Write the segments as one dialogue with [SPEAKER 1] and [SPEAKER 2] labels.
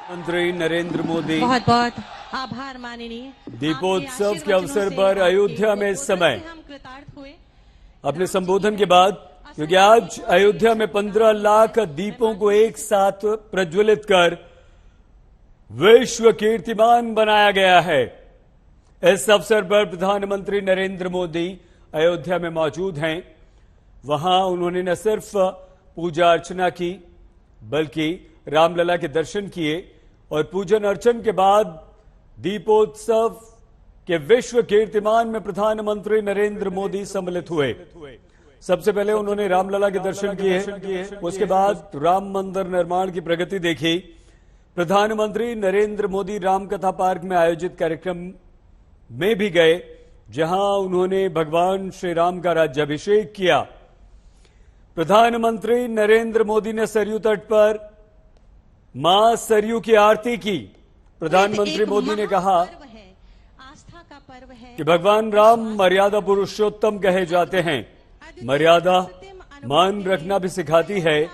[SPEAKER 1] मंत्री नरेंद्र मोदी
[SPEAKER 2] बहुत बहुत आभार माननीय।
[SPEAKER 1] दीपोत्सव के अवसर पर अयोध्या में इस समय अपने संबोधन के बाद, क्योंकि आज अयोध्या में 15 लाख दीपों को एक साथ प्रज्वलित कर विश्व कीर्तिमान बनाया गया है। इस अवसर पर प्रधानमंत्री नरेंद्र मोदी अयोध्या में मौजूद हैं। वहां उन्होंने न सिर्फ पूजा अर्चना की बल्कि रामलला के दर्शन किए और पूजन अर्चन के बाद दीपोत्सव के विश्व कीर्तिमान में प्रधानमंत्री नरेंद्र मोदी सम्मिलित हुए। सबसे पहले उन्होंने रामलला के दर्शन किए, उसके बाद राम मंदिर निर्माण की प्रगति देखी। प्रधानमंत्री नरेंद्र मोदी रामकथा पार्क में आयोजित कार्यक्रम में भी गए, जहां उन्होंने भगवान श्री राम का राज्याभिषेक किया। प्रधानमंत्री नरेंद्र मोदी ने सरयू तट पर मां सरयू की आरती की। प्रधानमंत्री मोदी ने कहा
[SPEAKER 2] आस्था का पर्व है
[SPEAKER 1] कि भगवान राम मर्यादा पुरुषोत्तम कहे जाते हैं। मर्यादा मान रखना भी सिखाती है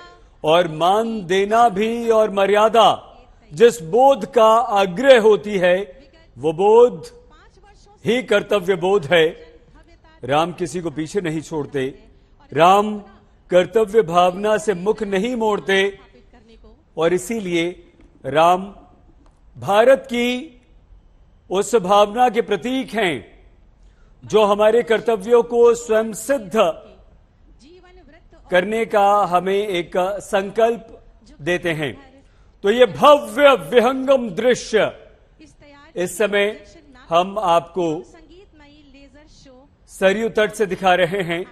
[SPEAKER 1] और मान देना भी, और मर्यादा जिस बोध का आग्रह होती है वो बोध ही कर्तव्य बोध है। राम किसी को पीछे नहीं छोड़ते, राम कर्तव्य भावना से मुख नहीं मोड़ते, और इसीलिए राम भारत की उस भावना के प्रतीक हैं जो हमारे कर्तव्यों को स्वयं सिद्ध करने का हमें एक संकल्प देते हैं। तो ये भव्य विहंगम दृश्य इस समय हम आपको सरयू तट से दिखा रहे हैं।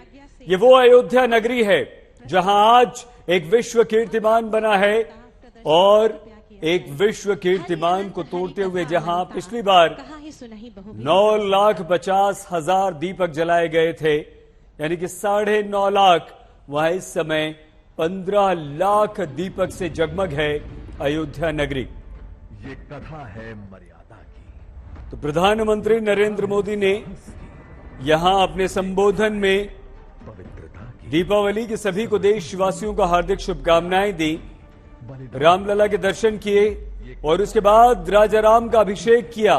[SPEAKER 1] ये वो अयोध्या नगरी है जहां आज एक विश्व कीर्तिमान बना है, और एक विश्व कीर्तिमान को तोड़ते हुए जहां पिछली बार 9,50,000 दीपक जलाए गए थे, यानी कि 9.5 लाख, वहां इस समय 15 लाख दीपक से जगमग है अयोध्या नगरी।
[SPEAKER 3] ये कथा है मर्यादा की।
[SPEAKER 1] तो प्रधानमंत्री नरेंद्र मोदी ने यहां अपने संबोधन में दीपावली के सभी को देशवासियों को हार्दिक शुभकामनाएं दी, रामलला के दर्शन किए और उसके बाद राजा राम का अभिषेक किया।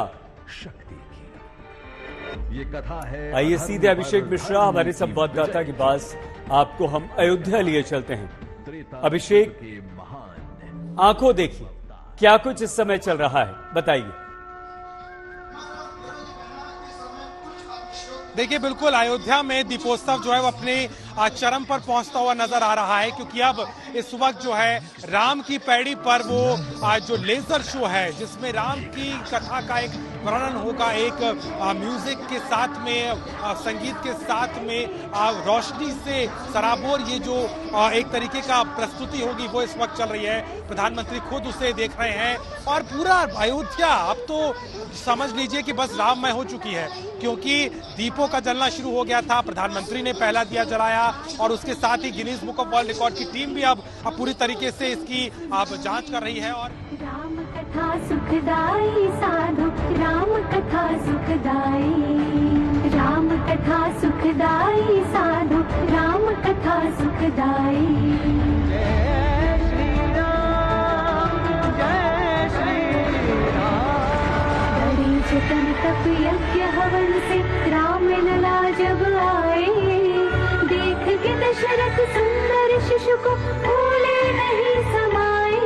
[SPEAKER 3] ये कथा है।
[SPEAKER 1] आइए सीधे अभिषेक मिश्रा हमारे संवाददाता के पास आपको हम अयोध्या लिए चलते हैं। अभिषेक, आंखों देखिए क्या कुछ इस समय चल रहा है, बताइए।
[SPEAKER 4] देखिए, बिल्कुल अयोध्या में दीपोत्सव जो है वो अपने चरम पर पहुंचता हुआ नजर आ रहा है, क्योंकि अब इस वक्त जो है राम की पैड़ी पर वो जो लेजर शो है जिसमें राम की कथा का एक वर्णन होगा, एक म्यूजिक के साथ में, संगीत के साथ में, रोशनी से सराबोर ये जो एक तरीके का प्रस्तुति होगी वो इस वक्त चल रही है। प्रधानमंत्री खुद उसे देख रहे हैं और पूरा अयोध्या अब तो समझ लीजिए कि बस राममय हो चुकी है, क्योंकि दीपों का जलना शुरू हो गया था। प्रधानमंत्री ने पहला दिया जलाया और उसके साथ ही Guinness book of world record की टीम भी अब पूरी तरीके से इसकी जांच कर रही है। और
[SPEAKER 5] राम कथा सुखदाई साधु, राम कथा सुखदाई, राम कथा सुखदाई साधु, राम कथा सुखदाई। जय श्री राम, जय श्री राम। बड़ी जतन तप यज्ञ हवन से राम लला जब आए, देख के दशरथ सुंदर शिशु को भूले नहीं समाए।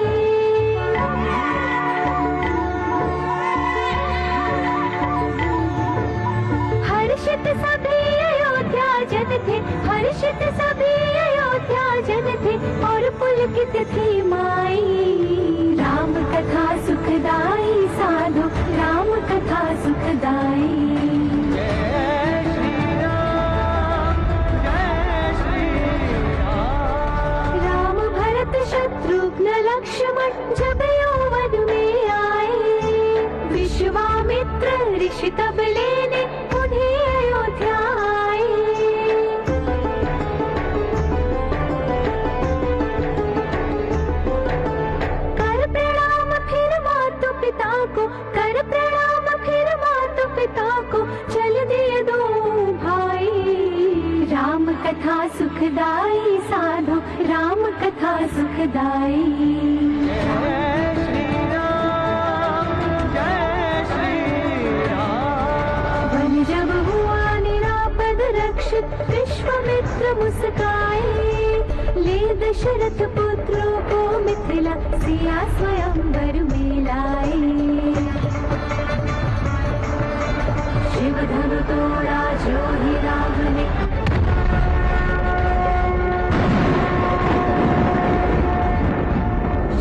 [SPEAKER 5] हर्षित सभी अयोध्या जन थे, हर्षित सभी अयोध्या जन थे, और पुलकित थी माई। राम कथा सुखदाई साधु, राम कथा सुखदाई। शत्रुघ्न लक्ष्मण जब यौवन में आए, विश्वामित्र ऋषि तब लेने उन्हें अयोध्या आए। कर प्रणाम फिर मातु पिता को, कर प्रणाम फिर मातु पिता को, चल दिए दो भाई। राम कथा सुखदाई साधु, राम कथा सुखदाई। जय श्री राम, दशरथ पुत्रों को मिथिला सिया स्वयंवर में लाए। शिव धनु तोड़ा जो ही राम ने,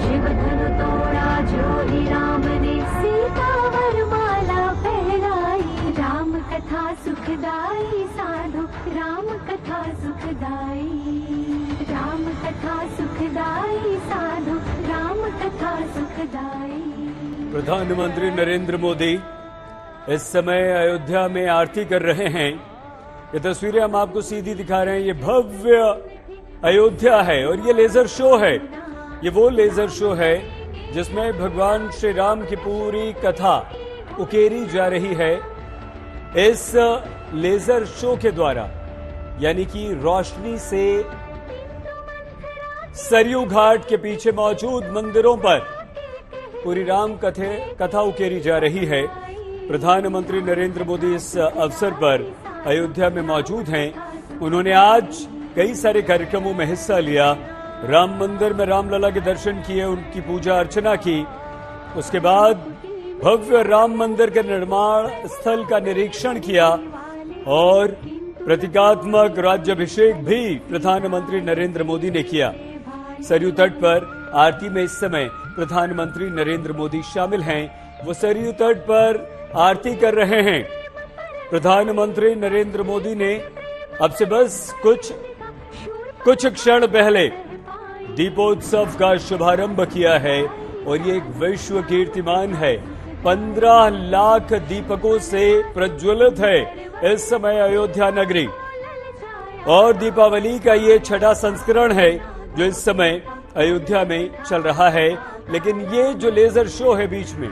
[SPEAKER 5] शिव धनु तोड़ा जो ही राम ने, सीता वर माला पहनाई। राम कथा सुखदाई साधो, राम कथा सुखदाई, राम कथा सुखदाई साधो, राम कथा सुखदाई।
[SPEAKER 1] प्रधानमंत्री नरेंद्र मोदी इस समय अयोध्या में आरती कर रहे हैं। ये तस्वीरें हम आपको सीधी दिखा रहे हैं। ये भव्य अयोध्या है और ये लेजर शो है। ये वो लेजर शो है जिसमें भगवान श्री राम की पूरी कथा उकेरी जा रही है। इस लेजर शो के द्वारा यानी कि रोशनी से सरयू घाट के पीछे मौजूद मंदिरों पर पूरी राम कथा उकेरी जा रही है। प्रधानमंत्री नरेंद्र मोदी इस अवसर पर अयोध्या में मौजूद हैं। उन्होंने आज कई सारे कार्यक्रमों में हिस्सा लिया। राम मंदिर में रामलला के दर्शन किए, उनकी पूजा अर्चना की। उसके बाद भव्य राम मंदिर के निर्माण स्थल का निरीक्षण किया और प्रतीकात्मक राज्याभिषेक भी प्रधानमंत्री नरेंद्र मोदी ने किया। सरयू तट पर आरती में इस समय प्रधानमंत्री नरेंद्र मोदी शामिल हैं। वो सरयू तट पर आरती कर रहे हैं। प्रधानमंत्री नरेंद्र मोदी ने अब से बस कुछ क्षण पहले दीपोत्सव का शुभारंभ किया है और ये एक विश्व कीर्तिमान है। 15 लाख दीपकों से प्रज्वलित है इस समय अयोध्या नगरी और दीपावली का ये छठा संस्करण है जो इस समय अयोध्या में चल रहा है। लेकिन ये जो लेजर शो है बीच में,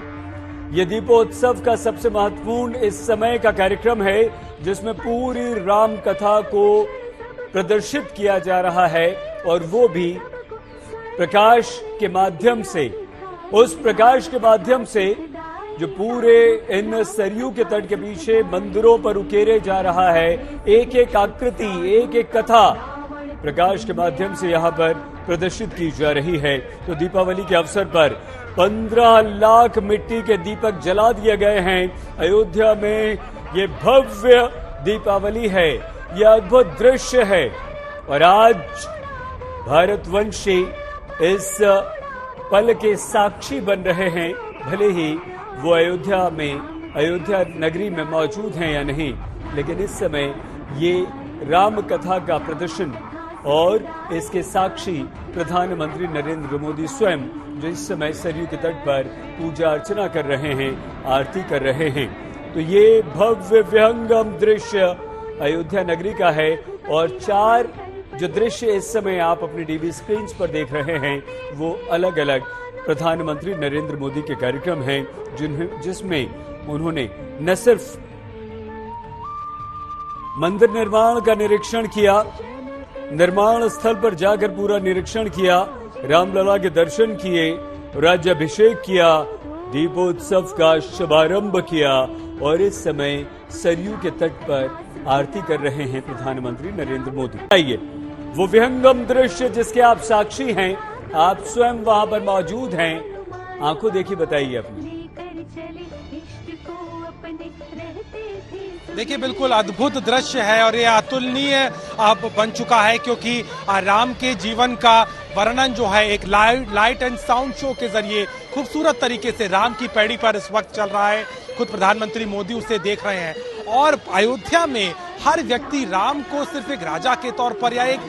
[SPEAKER 1] ये दीपोत्सव का सबसे महत्वपूर्ण इस समय का कार्यक्रम है जिसमें पूरी राम कथा को प्रदर्शित किया जा रहा है और वो भी प्रकाश के माध्यम से। उस प्रकाश के माध्यम से जो पूरे इन सरयू के तट के पीछे मंदिरों पर उकेरे जा रहा है, एक एक आकृति, एक एक कथा प्रकाश के माध्यम से यहाँ पर प्रदर्शित की जा रही है। तो दीपावली के अवसर पर 15 लाख मिट्टी के दीपक जला दिए गए हैं अयोध्या में। ये भव्य दीपावली है, यह अद्भुत दृश्य है और आज भारतवंशी इस पल के साक्षी बन रहे हैं। भले ही वो अयोध्या नगरी में मौजूद हैं या नहीं, लेकिन इस समय ये राम कथा का प्रदर्शन और इसके साक्षी प्रधानमंत्री नरेंद्र मोदी स्वयं, जो इस समय सरयू के तट पर पूजा अर्चना कर रहे हैं, आरती कर रहे हैं। तो ये भव्य विहंगम दृश्य अयोध्या नगरी का है और 4 जो दृश्य इस समय आप अपनी टीवी स्क्रीन पर देख रहे हैं वो अलग अलग प्रधानमंत्री नरेंद्र मोदी के कार्यक्रम हैं जिसमें उन्होंने न सिर्फ मंदिर निर्माण का निरीक्षण किया, निर्माण स्थल पर जाकर पूरा निरीक्षण किया, रामलला के दर्शन किए, राज्याभिषेक किया, दीपोत्सव का शुभारंभ किया और इस समय सरयू के तट पर आरती कर रहे हैं प्रधानमंत्री नरेंद्र मोदी। आइए वो विहंगम दृश्य जिसके आप साक्षी हैं, आप स्वयं वहां पर मौजूद हैं, आंखों देखी बताइए अपनी।
[SPEAKER 4] देखिए बिल्कुल अद्भुत दृश्य है और ये अतुलनीय अब बन चुका है क्योंकि राम के जीवन का वर्णन जो है एक लाइट एंड साउंड शो के जरिए खूबसूरत तरीके से राम की पैड़ी पर इस वक्त चल रहा है। खुद प्रधानमंत्री मोदी उसे देख रहे हैं और अयोध्या में हर व्यक्ति राम को सिर्फ एक राजा के तौर पर या एक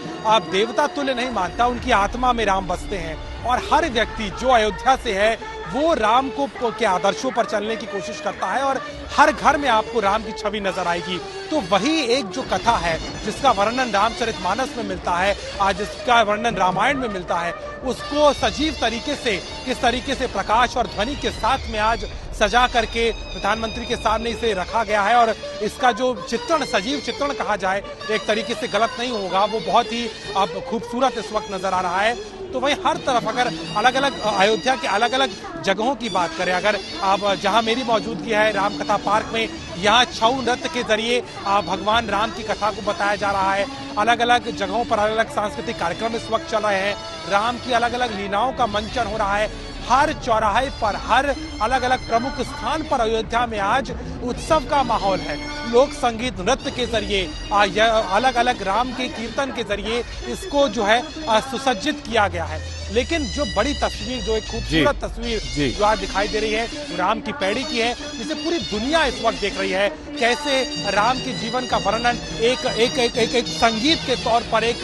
[SPEAKER 4] देवता तुल्य नहीं मानता, उनकी आत्मा में राम बसते हैं और हर व्यक्ति जो अयोध्या से है वो राम को के आदर्शों पर चलने की कोशिश करता है और हर घर में आपको राम की छवि नजर आएगी। तो वही एक जो कथा है जिसका वर्णन रामचरितमानस में मिलता है, आज जिसका वर्णन रामायण में मिलता है, उसको सजीव तरीके से किस तरीके से प्रकाश और ध्वनि के साथ में आज सजा करके प्रधानमंत्री के सामने इसे रखा गया है और इसका जो चित्रण, सजीव चित्रण कहा जाए एक तरीके से गलत नहीं होगा, वो बहुत ही अब खूबसूरत इस वक्त नजर आ रहा है। तो वहीं हर तरफ अगर अलग अलग अयोध्या के अलग अलग जगहों की बात करें, अगर आप जहां मेरी मौजूदगी है राम कथा पार्क में, यहाँ छऊ नृत्य के जरिए भगवान राम की कथा को बताया जा रहा है। अलग अलग जगहों पर अलग अलग सांस्कृतिक कार्यक्रम इस वक्त चल रहे हैं। राम की अलग अलग लीलाओं का मंचन हो रहा है। हर चौराहे पर, हर अलग अलग प्रमुख स्थान पर अयोध्या में आज उत्सव का माहौल है। लोक संगीत नृत्य के जरिए अलग अलग राम के कीर्तन के जरिए इसको जो है सुसज्जित किया गया है। लेकिन जो बड़ी तस्वीर, जो एक खूबसूरत तस्वीर जो आज दिखाई दे रही है, राम की पैड़ी की है, जिसे पूरी दुनिया इस वक्त देख रही है। कैसे राम के जीवन का वर्णन एक संगीत के तौर पर, एक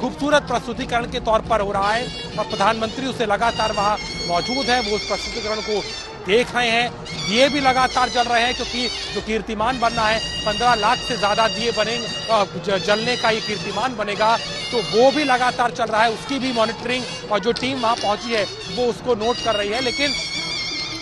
[SPEAKER 4] खूबसूरत प्रस्तुतिकरण के तौर पर हो रहा है और प्रधानमंत्री उसे लगातार वहां मौजूद है, वो उस प्रस्तुतिकरण को देख रहे हैं। दिए भी लगातार जल रहे हैं क्योंकि जो कीर्तिमान बनना है, 15 लाख से ज्यादा दिए बनेंगे, जलने का ये कीर्तिमान बनेगा, तो वो भी लगातार चल रहा है। उसकी भी मॉनिटरिंग और जो टीम वहां पहुंची है वो उसको नोट कर रही है। लेकिन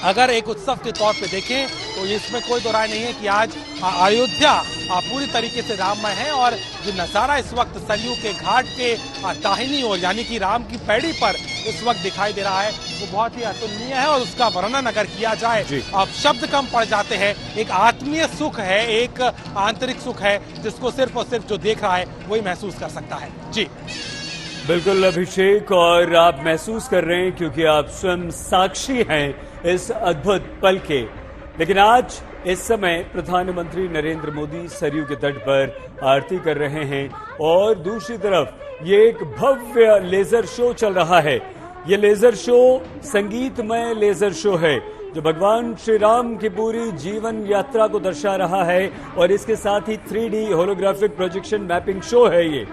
[SPEAKER 4] अगर एक उत्सव के तौर पे देखें तो इसमें कोई दो राय नहीं है कि आज अयोध्या पूरी तरीके से राममय है। और जो नजारा इस वक्त सरयू के घाट के दाहिनी ओर, यानी कि राम की पैड़ी पर इस वक्त दिखाई दे रहा है, वो बहुत ही अतुलनीय है। और उसका वर्णन अगर किया जाए, अब शब्द कम पड़ जाते हैं। एक आत्मीय सुख है, एक आंतरिक सुख है, जिसको सिर्फ और सिर्फ जो देख रहा है वही महसूस कर सकता है। जी
[SPEAKER 1] बिल्कुल अभिषेक, और आप महसूस कर रहे हैं क्योंकि आप स्वयं साक्षी हैं इस अद्भुत पल के। लेकिन आज इस समय प्रधानमंत्री नरेंद्र मोदी सरयू के तट पर आरती कर रहे हैं और दूसरी तरफ ये एक भव्य लेजर शो चल रहा है। ये लेजर शो संगीतमय लेजर शो है जो भगवान श्री राम की पूरी जीवन यात्रा को दर्शा रहा है और इसके साथ ही 3D holographic projection mapping show है। ये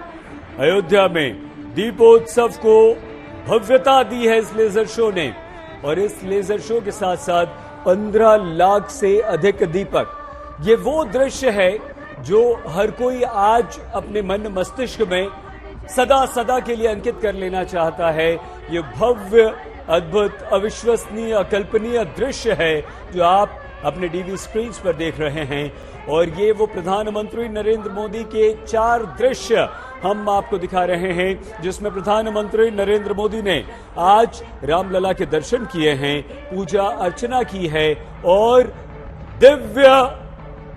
[SPEAKER 1] अयोध्या में दीपोत्सव को भव्यता दी है इस लेजर शो ने, और इस लेजर शो के साथ साथ 15 लाख से अधिक दीपक। ये वो दृश्य है जो हर कोई आज अपने मन मस्तिष्क में सदा सदा के लिए अंकित कर लेना चाहता है। ये भव्य, अद्भुत, अविश्वसनीय, अकल्पनीय दृश्य है जो आप अपने टीवी स्क्रीन पर देख रहे हैं। और ये वो प्रधानमंत्री नरेंद्र मोदी के 4 दृश्य हम आपको दिखा रहे हैं, जिसमें प्रधानमंत्री नरेंद्र मोदी ने आज रामलला के दर्शन किए हैं, पूजा अर्चना की है और दिव्य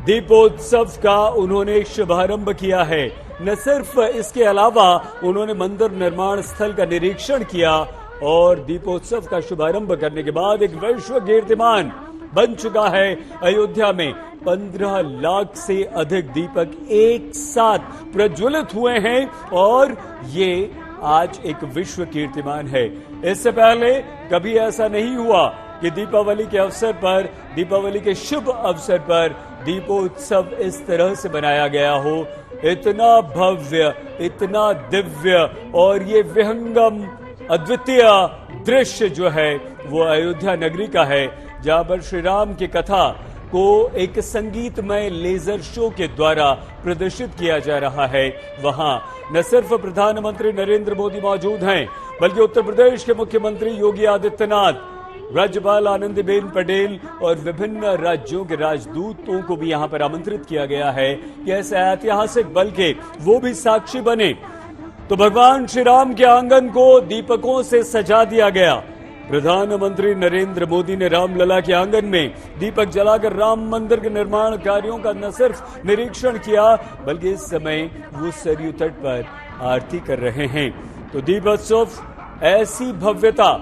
[SPEAKER 1] दीपोत्सव का उन्होंने शुभारंभ किया है। न सिर्फ इसके अलावा उन्होंने मंदिर निर्माण स्थल का निरीक्षण किया और दीपोत्सव का शुभारंभ करने के बाद एक विश्व कीर्तिमान बन चुका है। अयोध्या में 15 लाख से अधिक दीपक एक साथ प्रज्वलित हुए हैं और ये आज एक विश्व कीर्तिमान है। इससे पहले कभी ऐसा नहीं हुआ कि दीपावली के अवसर पर, दीपावली के शुभ अवसर पर दीपोत्सव इस तरह से बनाया गया हो। इतना भव्य, इतना दिव्य और ये विहंगम अद्वितीय दृश्य जो है वो अयोध्या नगरी का है, जहां पर श्री राम की कथा को एक संगीतमय लेजर शो के द्वारा प्रदर्शित किया जा रहा है। वहां न सिर्फ प्रधानमंत्री नरेंद्र मोदी मौजूद हैं, बल्कि उत्तर प्रदेश के मुख्यमंत्री योगी आदित्यनाथ, राज्यपाल आनंदीबेन पटेल और विभिन्न राज्यों के राजदूतों को भी यहां पर आमंत्रित किया गया है कि ऐसे ऐतिहासिक बल के वो भी साक्षी बने। तो भगवान श्री राम के आंगन को दीपकों से सजा दिया गया। प्रधानमंत्री नरेंद्र मोदी ने रामलला के आंगन में दीपक जलाकर राम मंदिर के निर्माण कार्यों का न सिर्फ निरीक्षण किया, बल्कि इस समय वो सरयू तट पर आरती कर रहे हैं। तो दीपोत्सव, ऐसी भव्यता,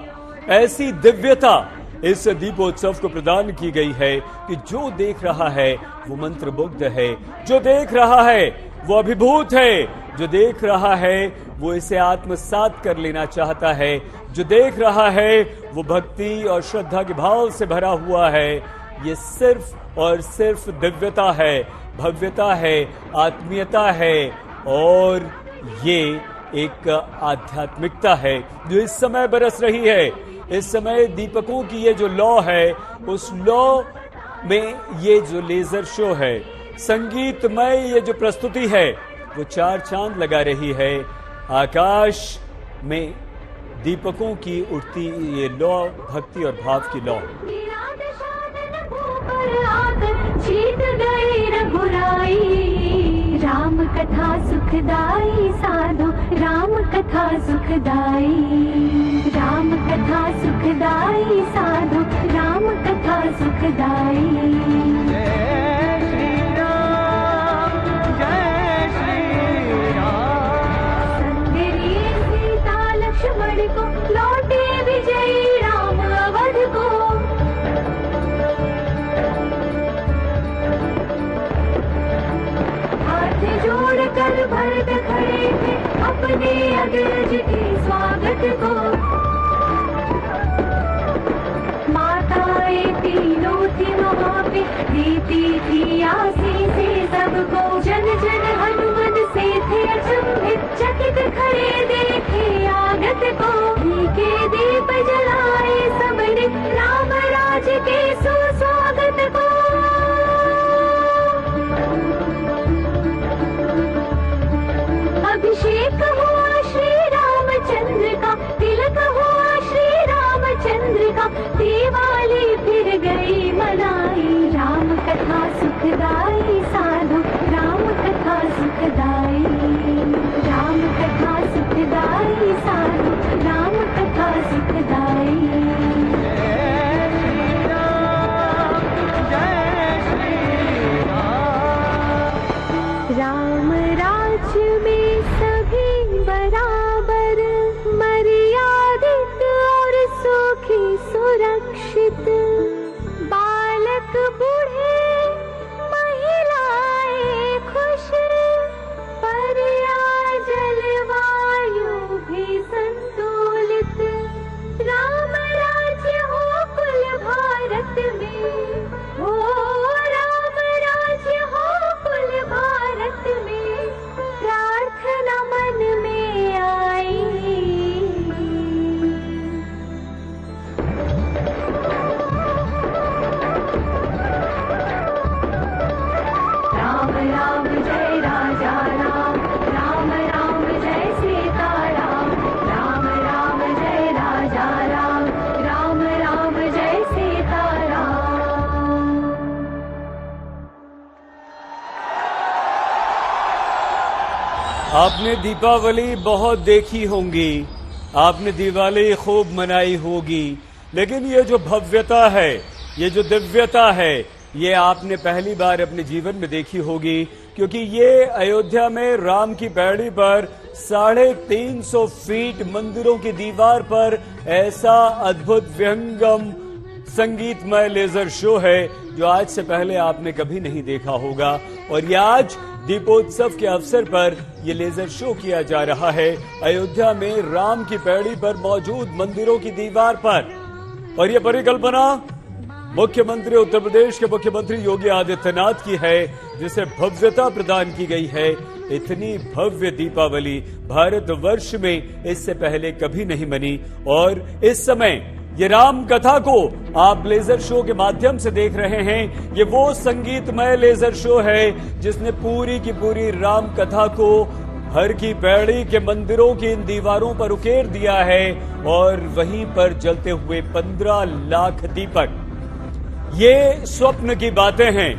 [SPEAKER 1] ऐसी दिव्यता इस दीपोत्सव को प्रदान की गई है कि जो देख रहा है वो मंत्रमुग्ध है, जो देख रहा है वो अभिभूत है, जो देख रहा है वो इसे आत्मसात कर लेना चाहता है, जो देख रहा है वो भक्ति और श्रद्धा के भाव से भरा हुआ है। ये सिर्फ और सिर्फ दिव्यता है, भव्यता है, आत्मीयता है और ये एक आध्यात्मिकता है जो इस समय बरस रही है। इस समय दीपकों की ये जो लौ है, उस लौ में ये जो लेजर शो है, संगीतमय ये जो प्रस्तुति है, वो 4 चांद लगा रही है। आकाश में दीपकों की उठती ये लौ, भक्ति और भाव की लौ।
[SPEAKER 5] जीत गए रघुराई, राम कथा सुखदाई साधो राम कथा सुखदाई राम कथा सुखदाई साधो राम कथा सुखदाई संगरी सीता लक्ष्मण को लौटे विजयी राम अवध को हाथ जोड़कर भरत खड़े थे अपने अग्रज के स्वागत को माताएं तीनों थी वहाँ पे देती थी आशीषें सबको जन जन हनुमत से थे अचंभित चकित खड़े देखे आगत को घी के दीप जलाए सबने राम राज के सुस्वागत को अभिषेक हुआ श्री रामचंद्र का तिलक हुआ श्री रामचंद्र का दिवाली फिर गई मनाई राम कथा सुखदाई साधो राम कथा सुखदाई राम कथा सुखदाई साधो राम कथा सुखदाई राम राज्य में सभी बराबर मर्यादित और सुखी सुरक्षित बालक बूढ़े महिलाएं खुश पर्या जलवायु भी संतुलित राम राज्य हो कुल भारत में हो राम राज्य हो कुल भारत में प्रार्थना मन में आई राम राम जय राजा राम राम राम जय सीता राम राम राम जय राजा राम राम राम जय सीता राम
[SPEAKER 1] आपने दीपावली बहुत देखी होंगी, आपने दिवाली खूब मनाई होगी, लेकिन ये जो भव्यता है, ये जो दिव्यता है, ये आपने पहली बार अपने जीवन में देखी होगी, क्योंकि ये अयोध्या में राम की पैड़ी पर 350 फीट मंदिरों की दीवार पर ऐसा अद्भुत व्यंगम संगीतमय लेजर शो है जो आज से पहले आपने कभी नहीं देखा होगा। और ये आज दीपोत्सव के अवसर पर यह लेजर शो किया जा रहा है अयोध्या में राम की पैड़ी पर मौजूद मंदिरों की दीवार पर। और यह परिकल्पना मुख्यमंत्री उत्तर प्रदेश के मुख्यमंत्री योगी आदित्यनाथ की है, जिसे भव्यता प्रदान की गई है। इतनी भव्य दीपावली भारतवर्ष में इससे पहले कभी नहीं मनी। और इस समय ये राम कथा को आप लेजर शो के माध्यम से देख रहे हैं। ये वो संगीतमय लेजर शो है जिसने पूरी की पूरी राम कथा को हर की पैड़ी के मंदिरों की इन दीवारों पर उकेर दिया है और वहीं पर जलते हुए 15 लाख दीपक। ये स्वप्न की बातें हैं,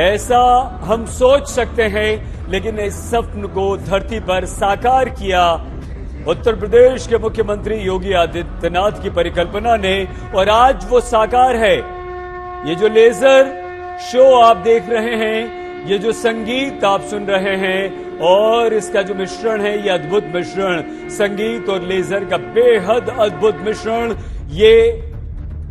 [SPEAKER 1] ऐसा हम सोच सकते हैं, लेकिन इस स्वप्न को धरती पर साकार किया उत्तर प्रदेश के मुख्यमंत्री योगी आदित्यनाथ की परिकल्पना ने, और आज वो साकार है। ये जो लेजर शो आप देख रहे हैं, ये जो संगीत आप सुन रहे हैं, और इसका जो मिश्रण है, ये अद्भुत मिश्रण, संगीत और लेजर का बेहद अद्भुत मिश्रण, ये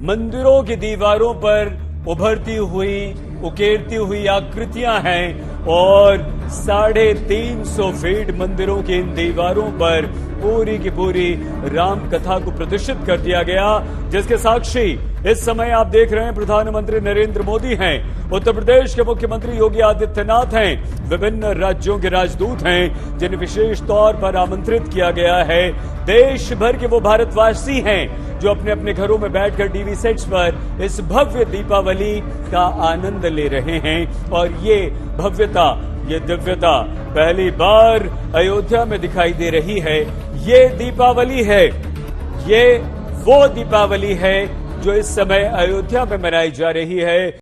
[SPEAKER 1] मंदिरों की दीवारों पर उभरती हुई, उकेरती हुई आकृतियां हैं। और 350 फीट मंदिरों की इन दीवारों पर पूरी की पूरी राम कथा को प्रदर्शित कर दिया गया, जिसके साक्षी इस समय आप देख रहे हैं प्रधानमंत्री नरेंद्र मोदी हैं, उत्तर प्रदेश के मुख्यमंत्री योगी आदित्यनाथ हैं, विभिन्न राज्यों के राजदूत हैं जिन्हें विशेष तौर पर आमंत्रित किया गया है। देश भर के वो भारतवासी हैं जो अपने अपने घरों में बैठकर टीवी सेट्स पर इस भव्य दीपावली का आनंद ले रहे हैं। और ये भव्यता, ये दिव्यता पहली बार अयोध्या में दिखाई दे रही है। ये दीपावली है, ये वो दीपावली है जो इस समय अयोध्या में मनाई जा रही है।